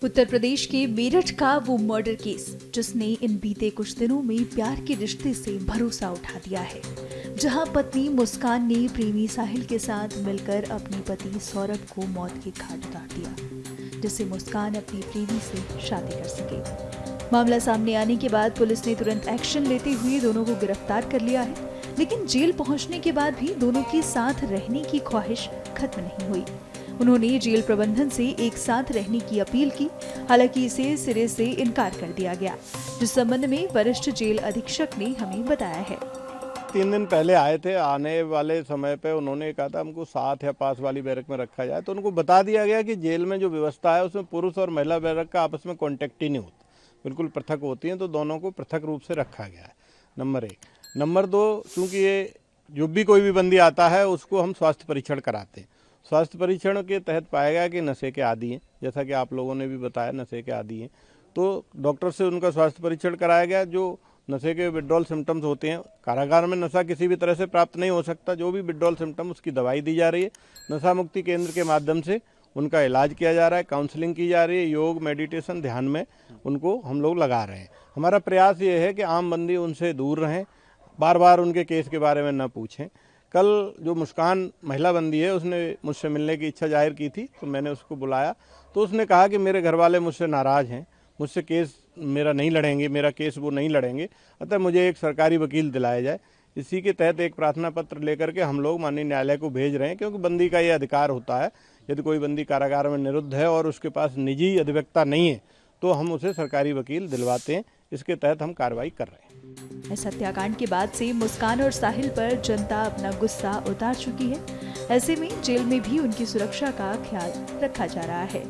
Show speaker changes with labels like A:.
A: उत्तर प्रदेश के मेरठ का वो मर्डर केस जिसने इन बीते कुछ दिनों में प्यार के रिश्ते से भरोसा उठा दिया है, जहां पत्नी मुस्कान ने प्रेमी साहिल के साथ मिलकर अपने पति सौरभ को मौत के घाट उतार दिया, जिससे मुस्कान अपनी प्रेमी से शादी कर सके। मामला सामने आने के बाद पुलिस ने तुरंत एक्शन लेते हुए दोनों को गिरफ्तार कर लिया है, लेकिन जेल पहुंचने के बाद भी दोनों की साथ रहने की ख्वाहिश खत्म नहीं हुई। उन्होंने जेल प्रबंधन से एक साथ रहने की अपील की, हालांकि इसे सिरे से इनकार कर दिया गया, जिस संबंध में वरिष्ठ जेल अधीक्षक ने हमें बताया है।
B: 3 दिन पहले आए थे। आने वाले समय पे उन्होंने कहा था हमको साथ या पास वाली बैरक में रखा जाए, तो उनको बता दिया गया कि जेल में जो व्यवस्था है उसमें पुरुष और महिला बैरक का आपस में कॉन्टेक्ट ही नहीं होता, बिल्कुल पृथक होती हैं, तो दोनों को पृथक रूप से रखा गया है। नंबर 1। नंबर 2, चूँकि ये जो भी कोई भी बंदी आता है उसको हम स्वास्थ्य परीक्षण कराते हैं। स्वास्थ्य परीक्षण के तहत पाया गया कि नशे के आदी हैं, जैसा कि आप लोगों ने भी बताया नशे के आदी हैं, तो डॉक्टर से उनका स्वास्थ्य परीक्षण कराया गया। जो नशे के विड्रॉल सिम्टम्स होते हैं, कारागार में नशा किसी भी तरह से प्राप्त नहीं हो सकता, जो भी विड्रॉल सिम्टम उसकी दवाई दी जा रही है। नशा मुक्ति केंद्र के माध्यम से उनका इलाज किया जा रहा है, काउंसलिंग की जा रही है, योग मेडिटेशन ध्यान में उनको हम लोग लगा रहे हैं। हमारा प्रयास ये है कि आम बंदी उनसे दूर रहें, बार बार उनके केस के बारे में न पूछें। कल जो मुस्कान महिला बंदी है उसने मुझसे मिलने की इच्छा जाहिर की थी, तो मैंने उसको बुलाया, तो उसने कहा कि मेरे घर वाले मुझसे नाराज़ हैं, मुझसे केस मेरा नहीं लड़ेंगे, मेरा केस वो नहीं लड़ेंगे, अतः मुझे एक सरकारी वकील दिलाया जाए। इसी के तहत एक प्रार्थना पत्र लेकर के हम लोग माननीय न्यायालय को भेज रहे हैं, क्योंकि बंदी का ये अधिकार होता है, यदि कोई बंदी कारागार में निरुद्ध है और उसके पास निजी अधिवक्ता नहीं है तो हम उसे सरकारी वकील दिलवाते हैं। इसके तहत हम कार्रवाई कर रहे हैं।
A: इस हत्याकांड के बाद से मुस्कान और साहिल पर जनता अपना गुस्सा उतार चुकी है। ऐसे में जेल में भी उनकी सुरक्षा का ख्याल रखा जा रहा है।